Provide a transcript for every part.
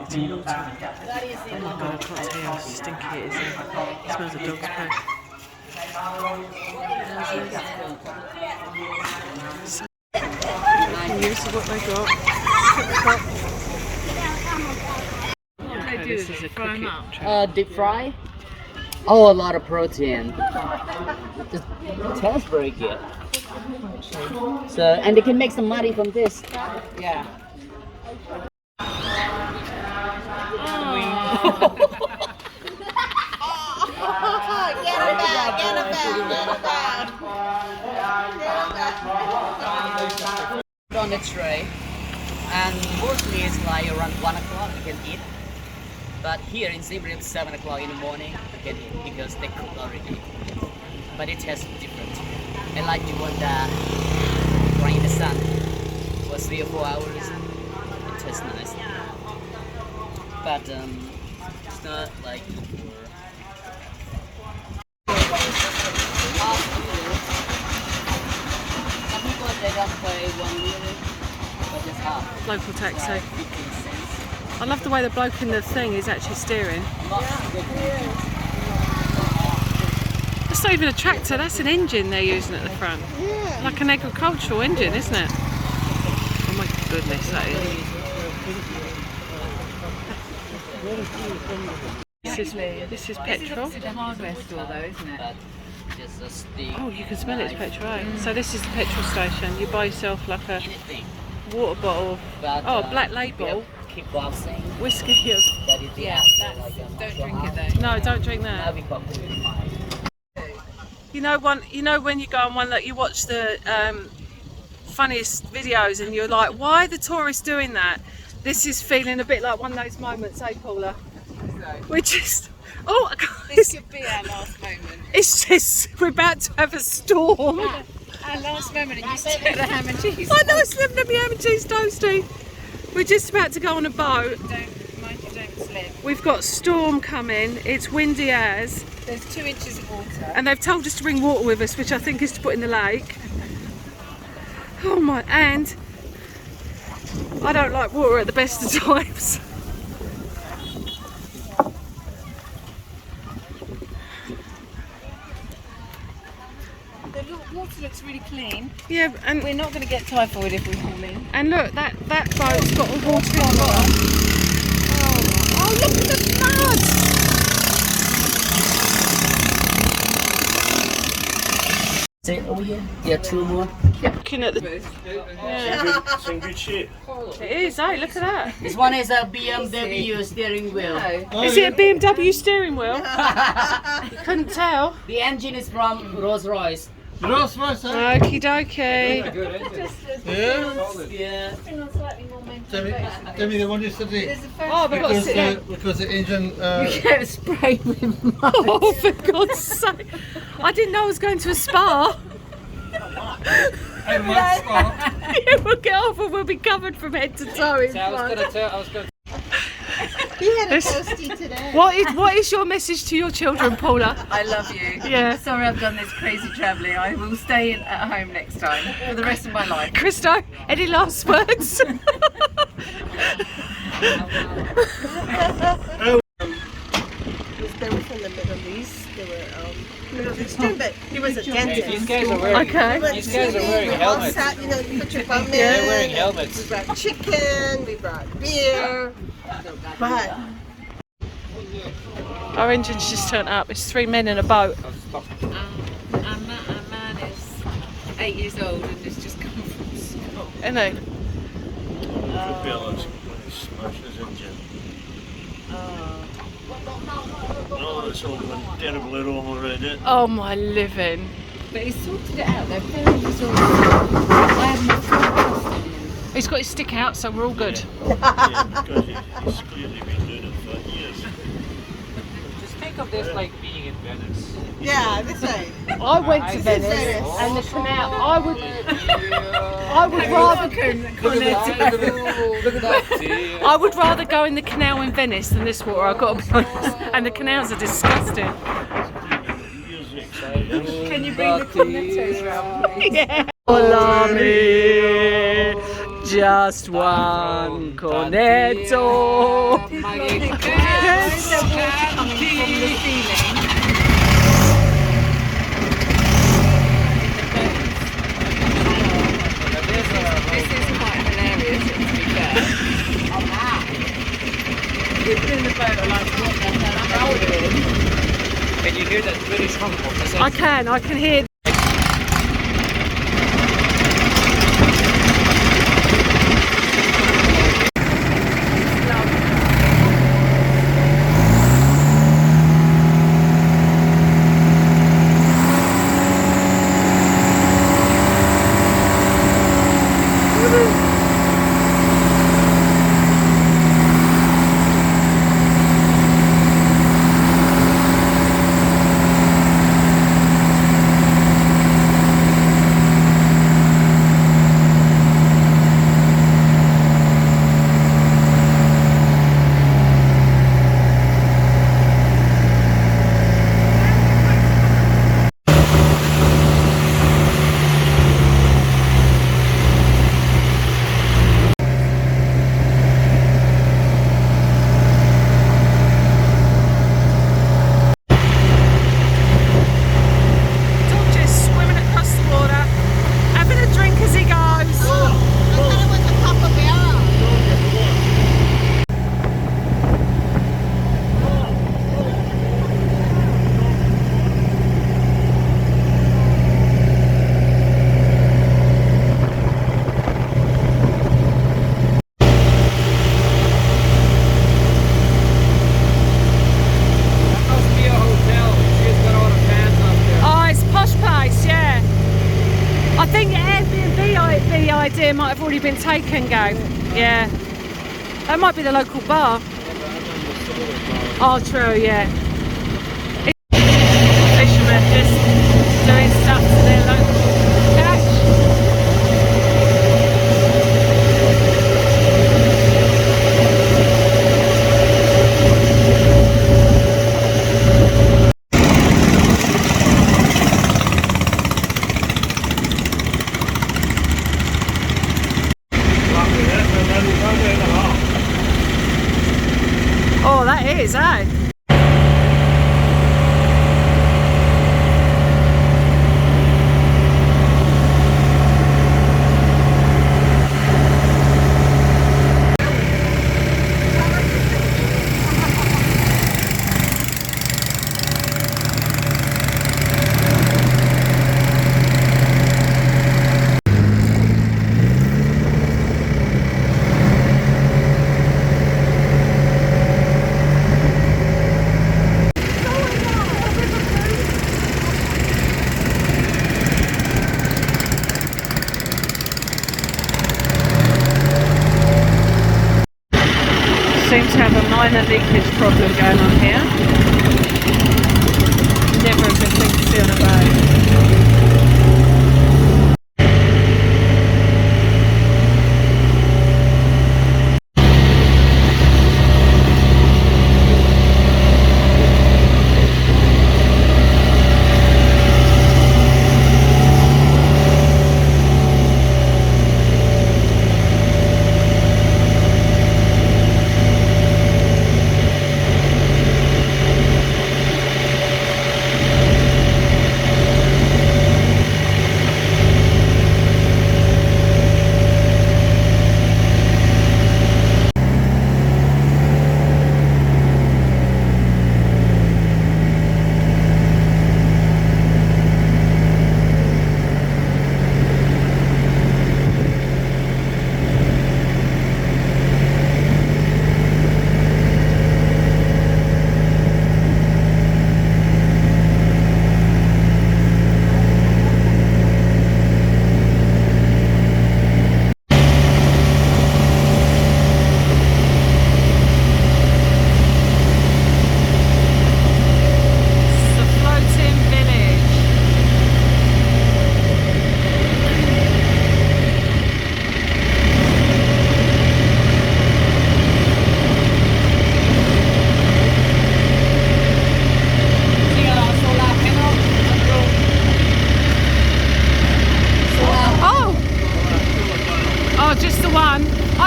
dirty water. Oh my god, I can't tell you how stinky it is. It smells of dog's poo. Here's what they got. Okay, this is a cookie tray. Deep fry. Oh, a lot of protein. It tastes very good. So, and they can make some money from this. Yeah. On the tray, and mostly it's like around 1 o'clock you can eat. But here in Siem Reap, 7 o'clock in the morning you can eat because they cook already. But it tastes different. I like the one that dry in the sun for 3 or 4 hours. It tastes nice. But it's not like some people they don't pay 1 euro, but it's half. Local taxi. I love the way the bloke in the thing is actually steering. That's not even a tractor, that's an engine they're using at the front. Yeah. Like an agricultural engine, isn't it? Oh my goodness, that is. This is petrol. It's a hardware store though, isn't it? Oh, you can smell it's petrol. Eh? So this is the petrol station. You buy yourself like a water bottle. Oh, Black Label. Kickboxing. Whiskey. Yeah, don't drink it though. No, don't drink that. You know when you go on one that you watch the funniest videos and you're like, why are the tourists doing that? This is feeling a bit like one of those moments, eh, Paula? We're just, oh, This could be our last moment. it's just, we're about to have a storm. Our last moment, and you still got the ham and cheese. I know it's living in my ham and cheese toasty. We're just about to go on a boat. Mind you don't slip. We've got storm coming. It's windy as, There's 2 inches of water. and they've told us to bring water with us, which I think is to put in the lake. Oh my! And I don't like water at the best of times. The water looks really clean. Yeah, and We're not going to get typhoid if we fall in. and look, that boat's got all water in the bottom. Oh, look at the mud! Say, oh yeah, yeah, 2 more. Looking at the, It's in good shape. it is. Hey, look at that. This one is a BMW steering wheel. Is it a BMW steering wheel? You couldn't tell. The engine is from Rolls-Royce. Rolls-Royce, huh? Okie dokie. Yeah. Yeah. Tell me the one yesterday. Oh, we've got to sit down. Because the engine. Get sprayed with mud. Oh, for God's sake. I didn't know I was going to a spa. Yeah, we'll get off and we'll be covered from head to toe in blood. He had a toasty today. What is your message to your children, Paula? I love you. Yeah. Sorry I've done this crazy travelling. I will stay at home next time for the rest of my life. Christo, any last words? They were from the Middle East. They were Middle Eastern, but he was a dentist. These guys are wearing, Okay. these guys are wearing We all helmets. sat, you know, you put your bum in. They're wearing We helmets. brought chicken, we brought beer. But Our engine's just turned up. It's 3 men in a boat. our man is 8 years old and has just come from school. Isn't he? Propellers when he smashed his engine. Oh, it's all gone terribly wrong already. Oh my living. But he's sorted it out. They're very resourceful. I have no trust in him. He's got his stick out, so we're all good. Yeah, because he's clearly been doing it for years. Just think of this like being in Venice. Yeah, that's right. I went to Venice Venice. and the canal. I would rather. I would rather go in the canal in Venice than this water. I've got to be honest. And the canals are disgusting. Years of experience. Can you bring the cornetos round, please? Yeah. Olami, just one cornetto. Coming from the ceiling. This is quite hilarious, to be fair. People in the boat are like, what the hell are you doing? Can you hear that British hump of the I can hear. I think Airbnb idea might have already been taken, gang. Yeah. That might be the local bar. Oh, true, yeah. Fishermen just doing stuff to their local cash. Oh, that is, eh? Seem to have a minor leakage problem going on here. Never a good thing to see on a boat.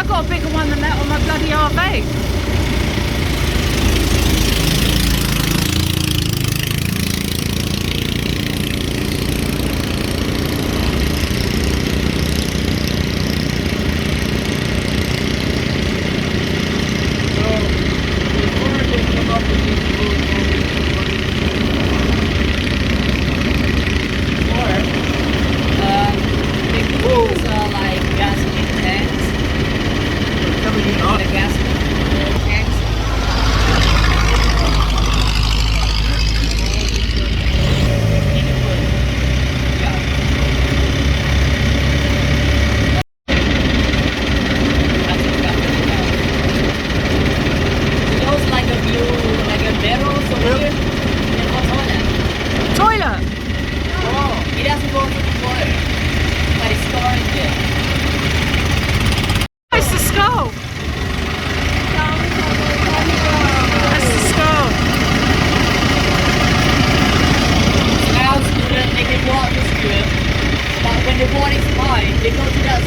I got a bigger one than that on my bloody RV.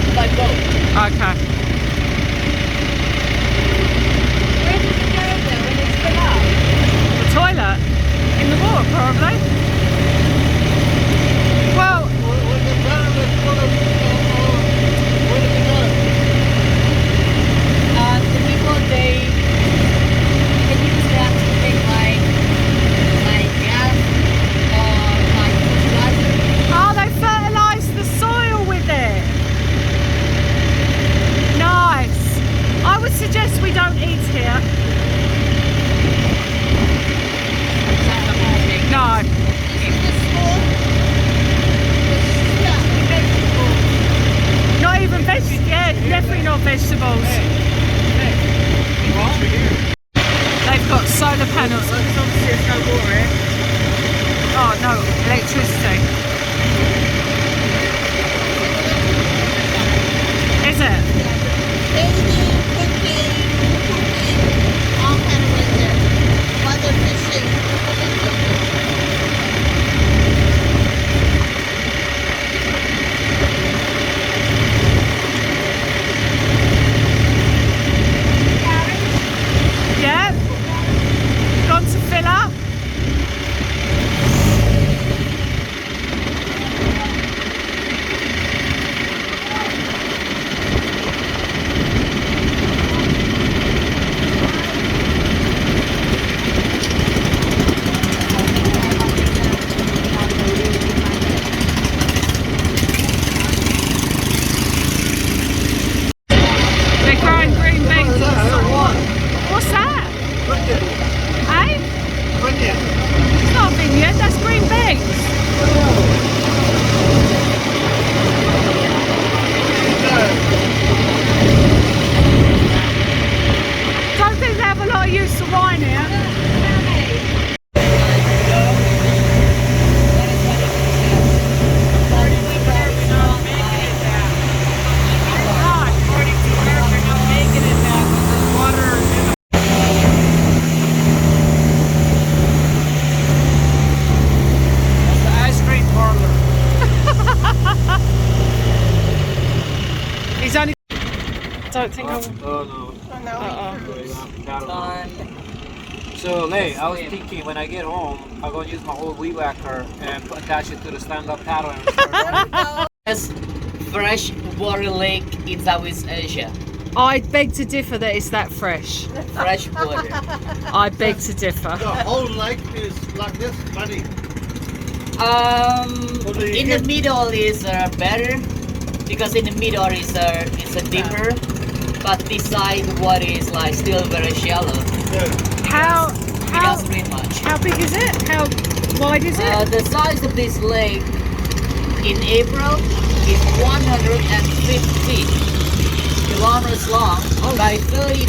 Okay. Where did you go there when it's full up? The toilet? In the water, probably. Well, the people they can use that to make like gas or like fertilizer. oh, they fertilise the soil with it. Nice. I would suggest we don't eat here. No. Not even vegetables. Yeah, definitely not vegetables. They've got solar panels. Oh no, electricity. Is it? Bathing, cooking, all kind of in there. While they're fishing. Yeah. Gone to fill up. They're growing green beans. What's that? Eh? It's not a vineyard, that's green beans. Don't think they have a lot of use of wine here. He's only. Don't think I'm. Oh So, Lay, I was thinking when I get home, I'm going to use my old weed whacker and attach it to the stand-up paddle. And There's fresh water lake in Southeast Asia. I beg to differ that it's that fresh. Fresh water. I beg to differ. The whole lake is like this, buddy. In the middle is better because in the middle is deeper, but this side the water is like still very shallow. How It doesn't rain much. how big is it? How wide is it? The size of this lake in April is 150 kilometers long by 32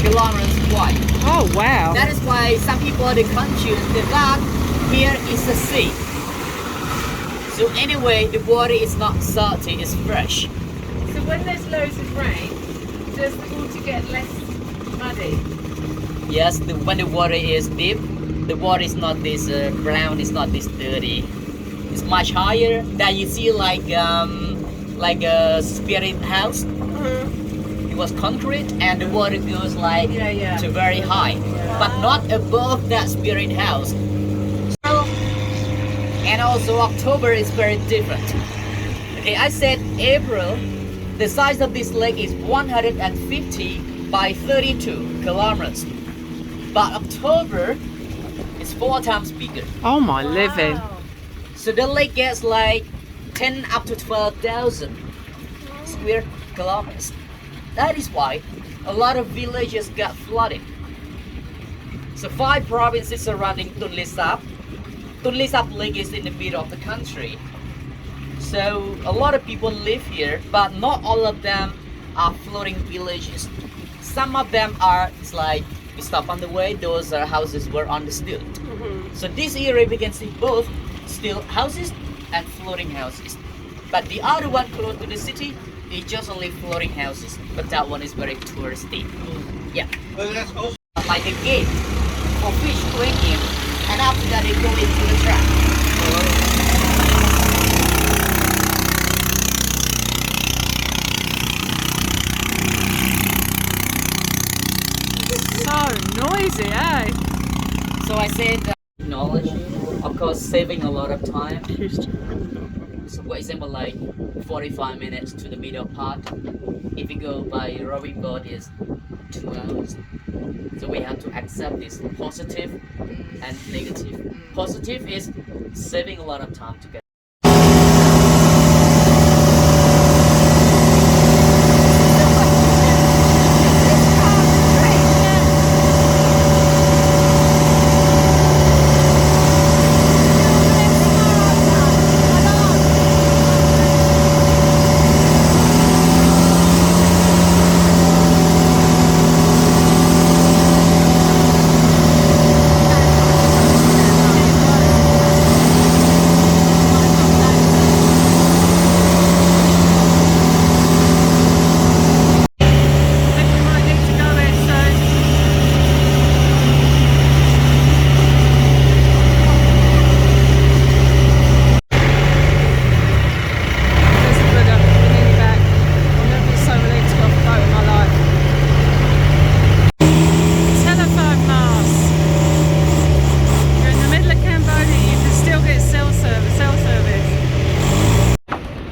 kilometers wide. Oh wow. That is why some people they confuse the fact here is a sea. So anyway, the water is not salty, it's fresh. So when there's loads of rain, does the water get less muddy? Yes, when the water is deep, the water is not this brown, it's not this dirty. It's much higher that you see like a spirit house. was concrete, and the water goes like Yeah. to very high, but not above that spirit house. So, and also October is very different. Okay, I said April, the size of this lake is 150 by 32 kilometers, but October is 4 times bigger. Oh my living. So the lake gets like 10 up to 12,000 square kilometers. That is why a lot of villages got flooded. So 5 provinces surrounding Tonle Sap. Tonle Sap Lake is in the middle of the country. So a lot of people live here, but not all of them are floating villages. Some of them are, it's like, we stop on the way, those are houses were on the stilt. So this area we can see both still houses and floating houses. But the other one close to the city is just only floating houses. But that one is very touristy. Yeah. Like a gate for fish going in, and after that they go into the trap. So noisy, eh? So I said technology, of course, saving a lot of time. So for example, like 45 minutes to the middle part. If you go by rowing boat is 2 hours. So we have to accept this positive and negative. Positive is saving a lot of time to get.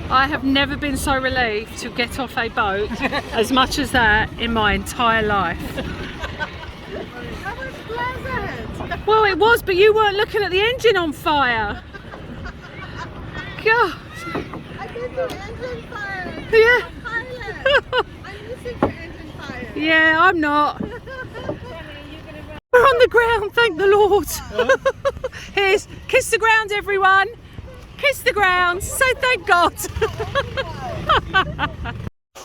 I have never been so relieved to get off a boat as much as that in my entire life. That was pleasant. Well, it was, but you weren't looking at the engine on fire. God. I did the engine fire. Yeah. Pilot. I'm used to engine fire. Yeah, I'm not. We're on the ground, thank the Lord. Here's, kiss the ground, everyone. Kiss the ground, say thank God.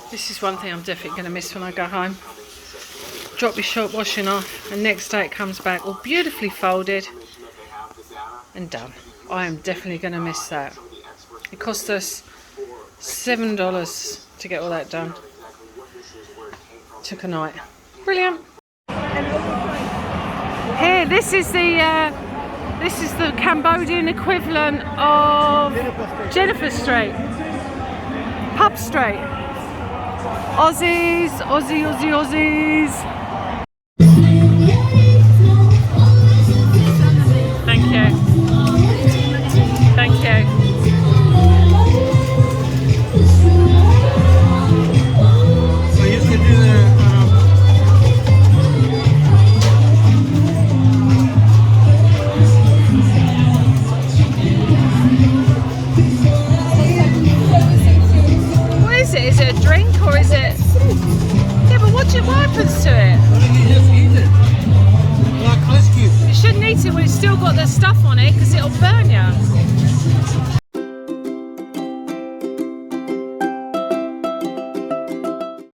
This is one thing I'm definitely going to miss when I go home. Drop your shop washing off, and next day it comes back all beautifully folded and done. I am definitely going to miss that. It cost us $7 to get all that done. Took a night. Brilliant. Here, this is the Cambodian equivalent of Jennifer Street, Pub Street. Aussies, Aussies. Thank you. Thank you. So you can do the What is it? Is it a drink or is it? Yeah, but what happens to it? you just eat it. Like ice cube. You shouldn't eat it when it's still got the stuff on it because it'll burn you.